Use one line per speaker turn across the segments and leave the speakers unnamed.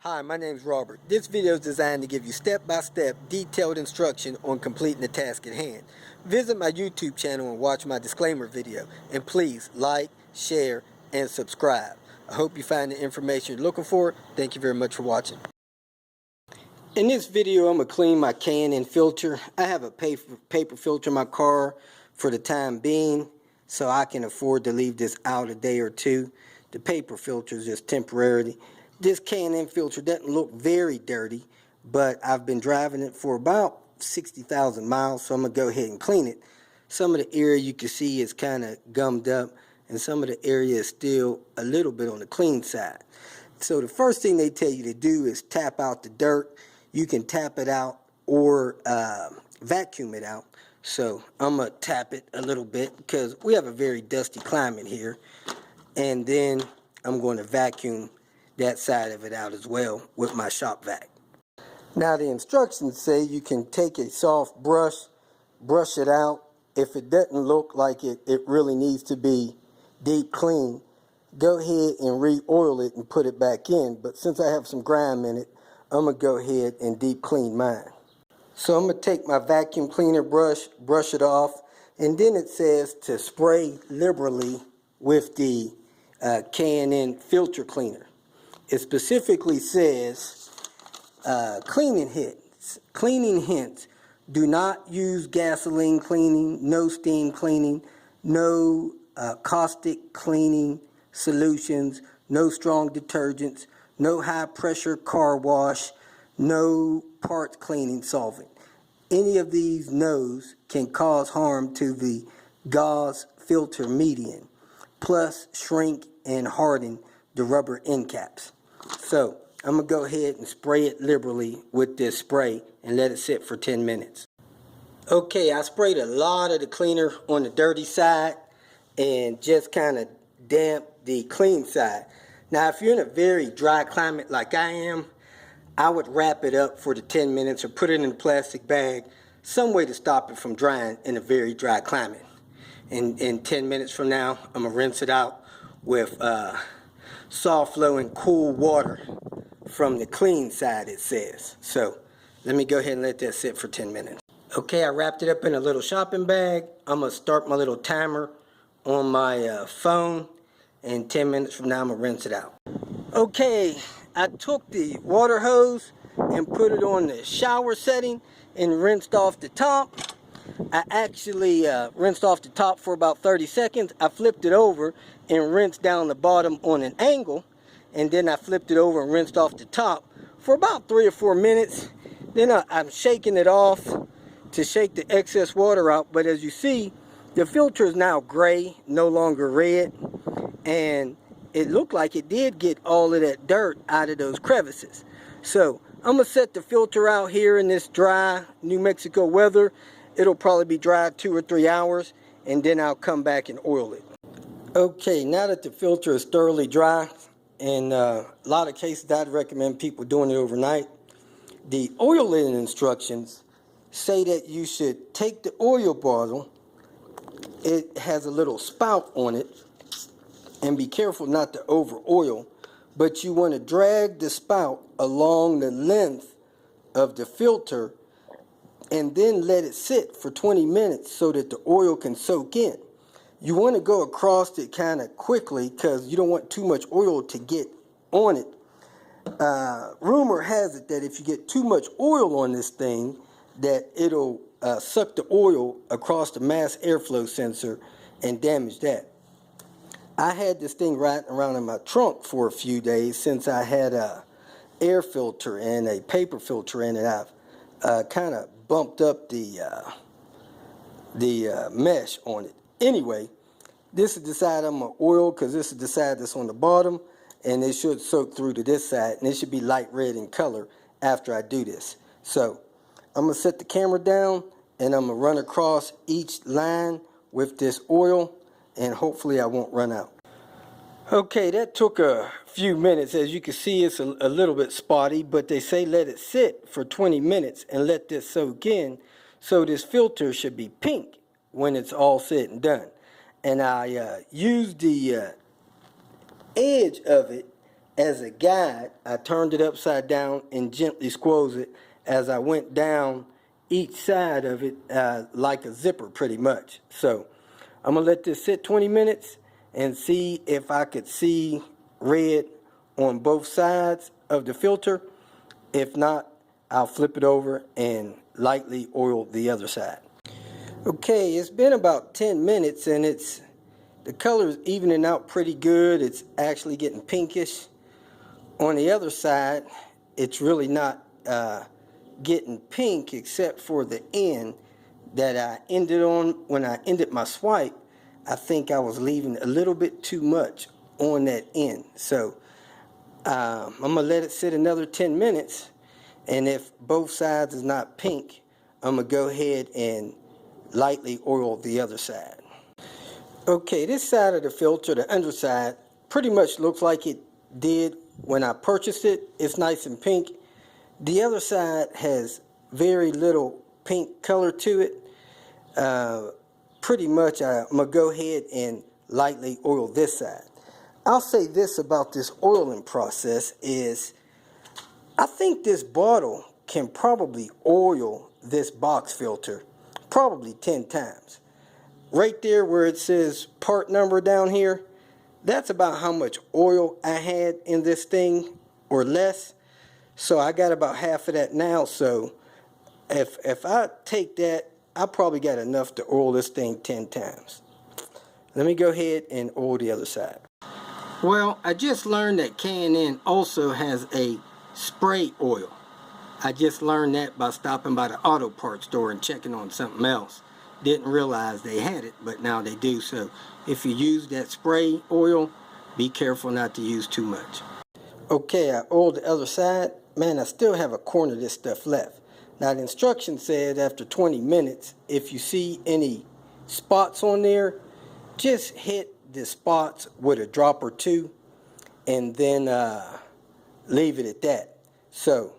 Hi, my name is Robert. This video is designed to give you step-by-step detailed instruction on completing the task at hand. Visit my YouTube channel and watch my disclaimer video. And please like, share, and subscribe. I hope you find the information you're looking for. Thank you very much for watching. In this video, I'm going to clean my can filter. I have a paper filter in my car for the time being, so I can afford to leave this out a day or two. The paper filter is just temporarily. This can filter doesn't look very dirty, but I've been driving it for about 60,000 miles, so I'm going to go ahead and clean it. Some of the area you can see is kind of gummed up, and some of the area is still a little bit on the clean side. So the first thing they tell you to do is tap out the dirt. You can tap it out or vacuum it out. So I'm going to tap it a little bit because we have a very dusty climate here. And then I'm going to vacuum that side of it out as well with my shop vac. Now the instructions say you can take a soft brush, brush it out. If it doesn't look like it really needs to be deep clean, go ahead and re-oil it and put it back in. But since I have some grime in it, I'm going to go ahead and deep clean mine. So I'm going to take my vacuum cleaner brush, brush it off, and then it says to spray liberally with the can filter cleaner. It specifically says cleaning hints. Cleaning hints. Do not use gasoline cleaning, no steam cleaning, no caustic cleaning solutions, no strong detergents, no high pressure car wash, no parts cleaning solvent. Any of these no's can cause harm to the gauze filter medium, plus shrink and harden the rubber end caps. So I'm going to go ahead and spray it liberally with this spray and let it sit for 10 minutes. Okay, I sprayed a lot of the cleaner on the dirty side and just kind of damp the clean side. Now if you're in a very dry climate like I am, I would wrap it up for the 10 minutes or put it in a plastic bag, some way to stop it from drying in a very dry climate. And in 10 minutes from now, I'm going to rinse it out with soft flowing cool water from the clean side, it says. So let me go ahead and let that sit for 10 minutes. Okay, I wrapped it up in a little shopping bag. I'm going to start my little timer on my phone, and 10 minutes from now I'm going to rinse it out. Okay, I took the water hose and put it on the shower setting and rinsed off the top. I actually rinsed off the top for about 30 seconds. I flipped it over and rinsed down the bottom on an angle, and then I flipped it over and rinsed off the top for about 3 or 4 minutes. Then I'm shaking it off to shake the excess water out, but as you see, the filter is now gray, no longer red, and it looked like it did get all of that dirt out of those crevices. So I'm going to set the filter out here in this dry New Mexico weather. It'll probably be dry 2 or 3 hours, and then I'll come back and oil it. Okay, now that the filter is thoroughly dry, in a lot of cases I'd recommend people doing it overnight, the oiling instructions say that you should take the oil bottle. It has a little spout on it, and be careful not to over oil, but you want to drag the spout along the length of the filter and then let it sit for 20 minutes so that the oil can soak in. You want to go across it kind of quickly because you don't want too much oil to get on it. Rumor has it that if you get too much oil on this thing, that it'll suck the oil across the mass airflow sensor and damage that. I had this thing riding around in my trunk for a few days since I had a air filter and a paper filter in it. I've kind of bumped up the mesh on it. Anyway, this is the side I'm going to oil because this is the side that's on the bottom, and it should soak through to this side, and it should be light red in color after I do this. So I'm going to set the camera down, and I'm going to run across each line with this oil, and hopefully I won't run out. Okay, that took a few minutes. As you can see, it's a little bit spotty, but they say let it sit for 20 minutes and let this soak in. So this filter should be pink when it's all said and done. And I used the edge of it as a guide, I turned it upside down and gently squoze it as I went down each side of it like a zipper pretty much. So I'm going to let this sit 20 minutes and see if I could see red on both sides of the filter. If not, I'll flip it over and lightly oil the other side. Okay, it's been about 10 minutes and the color is evening out pretty good. It's actually getting pinkish. On the other side, it's really not getting pink except for the end that I ended on. When I ended my swipe, I think I was leaving a little bit too much on that end. So I'm going to let it sit another 10 minutes, and if both sides is not pink, I'm going to go ahead and lightly oil the other side. Okay, this side of the filter, the underside, pretty much looks like it did when I purchased it. It's nice and pink. The other side has very little pink color to it. Pretty much I'm going to go ahead and lightly oil this side. I'll say this about this oiling process is I think this bottle can probably oil this box filter probably 10 times. Right there where it says part number down here, that's about how much oil I had in this thing or less. So I got about half of that now. So if I take that, I probably got enough to oil this thing 10 times. Let me go ahead and oil the other side. Well, I just learned that K&N also has a spray oil. I just learned that by stopping by the auto parts store and checking on something else. Didn't realize they had it, but now they do. So if you use that spray oil, be careful not to use too much. Okay, I oiled the other side. Man, I still have a corner of this stuff left. Now the instruction said after 20 minutes, if you see any spots on there, just hit the spots with a drop or two and then leave it at that. So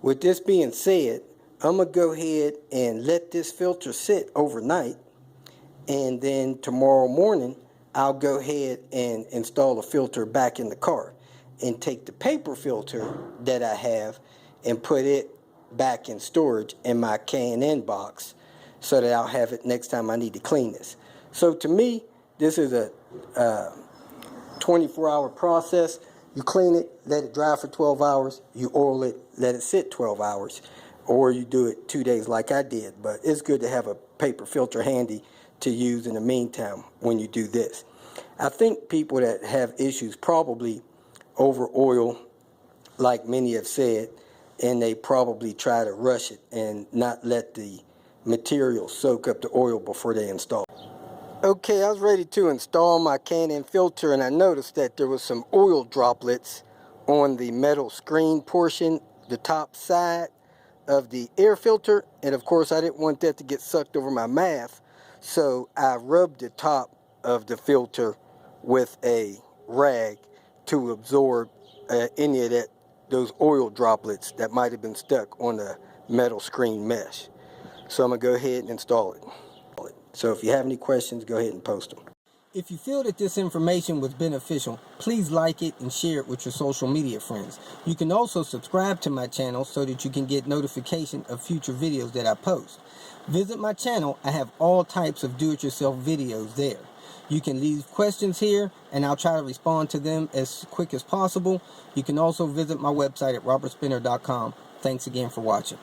with this being said, I'm going to go ahead and let this filter sit overnight, and then tomorrow morning I'll go ahead and install the filter back in the car and take the paper filter that I have and put it back in storage in my K&N box so that I'll have it next time I need to clean this. So to me, this is a 24-hour process. You clean it, let it dry for 12 hours, you oil it, let it sit 12 hours. Or you do it 2 days like I did. But it's good to have a paper filter handy to use in the meantime when you do this. I think people that have issues probably over oil, like many have said, and they probably try to rush it and not let the material soak up the oil before they install. Okay, I was ready to install my K&N filter, and I noticed that there was some oil droplets on the metal screen portion, the top side of the air filter, and of course I didn't want that to get sucked over my mask, so I rubbed the top of the filter with a rag to absorb any of those oil droplets that might have been stuck on the metal screen mesh. So I'm going to go ahead and install it. So if you have any questions, go ahead and post them. If you feel that this information was beneficial, please like it and share it with your social media friends. You can also subscribe to my channel so that you can get notification of future videos that I post. Visit my channel. I have all types of do-it-yourself videos there. You can leave questions here and I'll try to respond to them as quick as possible. You can also visit my website at robertspinner.com. Thanks again for watching.